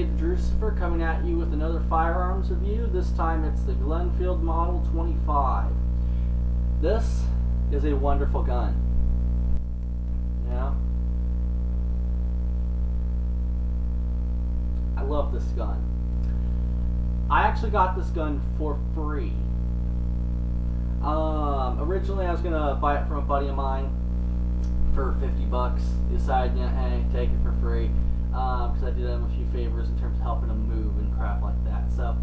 David Drucifer coming at you with another firearms review. This time it's the Glenfield Model 25. This is a wonderful gun. Yeah. I love this gun. I actually got this gun for free. Originally I was gonna buy it from a buddy of mine for 50 bucks. Decided, hey, take it for free. Because I did him a few favors in terms of helping him move and crap like that. So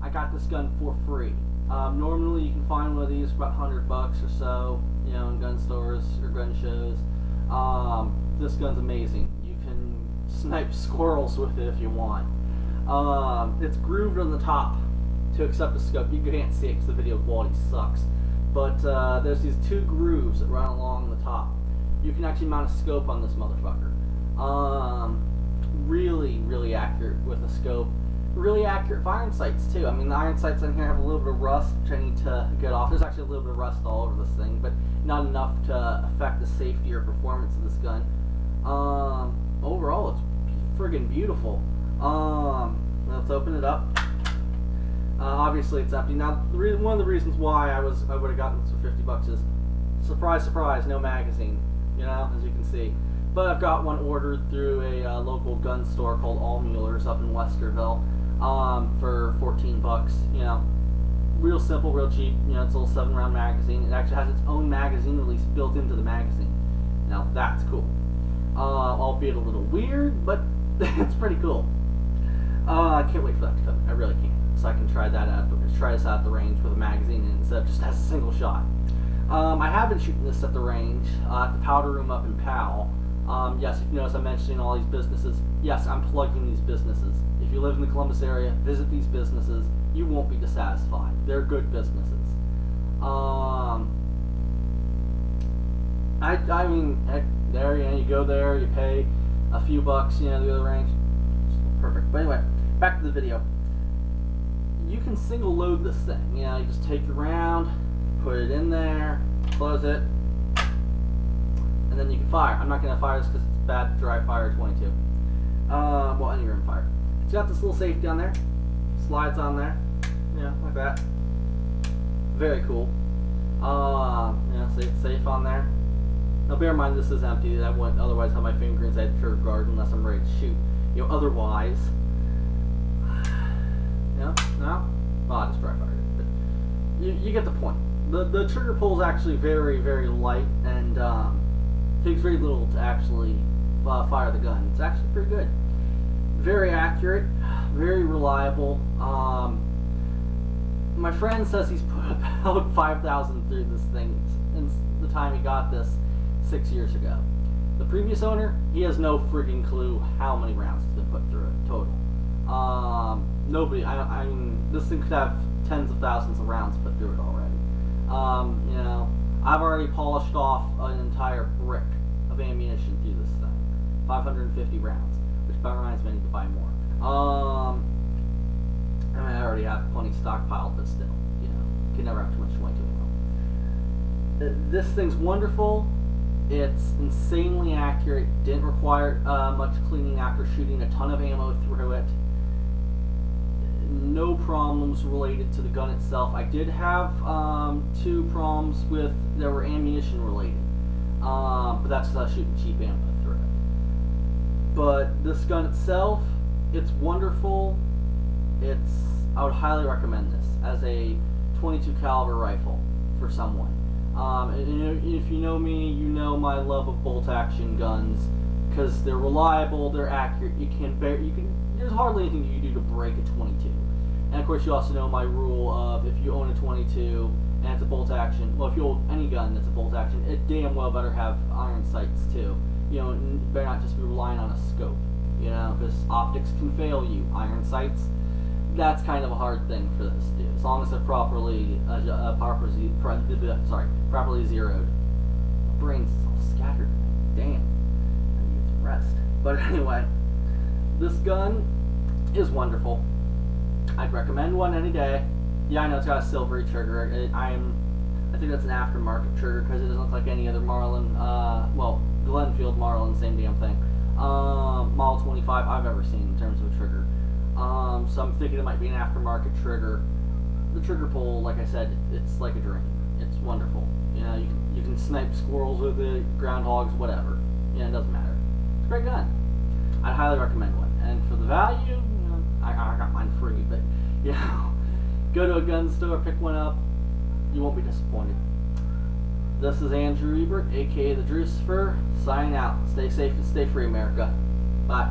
I got this gun for free. Normally you can find one of these for about 100 bucks or so, in gun stores or gun shows. This gun's amazing. You can snipe squirrels with it if you want. It's grooved on the top to accept the scope. You can't see it because the video quality sucks. But there's these two grooves that run along the top. You can actually mount a scope on this motherfucker. Really accurate with a scope. Really accurate for iron sights too. I mean, the iron sights in here have a little bit of rust, which I need to get off. There's actually a little bit of rust all over this thing, but not enough to affect the safety or performance of this gun. Overall, it's friggin' beautiful. Let's open it up. Obviously, it's empty. Now, one of the reasons why I would have gotten this for 50 bucks is, surprise, surprise, no magazine. As you can see. But I've got one ordered through a local gun store called Allmuller's up in Westerville for 14 bucks. Real simple, real cheap. It's a little 7-round magazine. It actually has its own magazine release built into the magazine. Now that's cool. Albeit a little weird, but it's pretty cool. I can't wait for that to come. I really can't. So I can try that out. Try this out at the range with a magazine instead of just as a single shot. I have been shooting this at the range, at the powder room up in Powell. Yes, if you notice I'm mentioning all these businesses, yes, I'm plugging these businesses. If you live in the Columbus area, visit these businesses. You won't be dissatisfied. They're good businesses. I mean, heck, there, you go there, you pay a few bucks, the other range. Perfect. But anyway, back to the video. You can single load this thing. You just take your round, put it in there, close it, and then you can fire. I'm not going to fire this because it's bad to dry fire 22. Well, any room fire. It's got this little safety on there. Slides on there. Like that. Very cool. It's safe on there. Now bear in mind this is empty. I wouldn't otherwise have my finger inside the trigger guard unless I'm ready to shoot. Otherwise, no? Well, I just dry fired it. But you get the point. The trigger pull is actually very light and takes very little to actually fire the gun. It's actually pretty good. Very accurate, very reliable. My friend says he's put about 5,000 through this thing since the time he got this 6 years ago. The previous owner, he has no frigging clue how many rounds has been put through it total. Nobody. I mean, this thing could have tens of thousands of rounds put through it already. I've already polished off an entire brick of ammunition through this thing. 550 rounds, which reminds me I need to buy more. I mean, I already have plenty stockpiled, but still, can never have too much 22 ammo. This thing's wonderful. It's insanely accurate. Didn't require much cleaning after shooting a ton of ammo through it. No problems related to the gun itself. I did have 2 problems that were ammunition related, but that's because I was shooting cheap ammo through it. But this gun itself, it's wonderful. I would highly recommend this as a 22 caliber rifle for someone. If you know me, you know my love of bolt action guns because they're reliable, they're accurate. There's hardly anything you can do to break a 22. And of course, you also know my rule of if you own a 22 and it's a bolt action. Well, if you own any gun that's a bolt action, it damn well better have iron sights too. Better not just be relying on a scope. Because optics can fail you. Iron sights, that's kind of a hard thing for this to do. As long as they're properly zeroed. My brain's all scattered. Damn. I need some rest. But anyway, this gun is wonderful. I'd recommend one any day. Yeah, I know it's got a silvery trigger. I think that's an aftermarket trigger because it doesn't look like any other Marlin. Well, Glenfield Marlin, same damn thing. Model 25 I've ever seen in terms of a trigger. So I'm thinking it might be an aftermarket trigger. The trigger pull, like I said, it's like a dream. It's wonderful. You know, you can snipe squirrels with it, groundhogs, whatever. Yeah, it doesn't matter. It's a great gun. I'd highly recommend one. And for the value, you know, I got mine free, but you know, go to a gun store, pick one up. You won't be disappointed. This is Andrew Ebert, aka the Drucifer, signing out. Stay safe and stay free, America. Bye.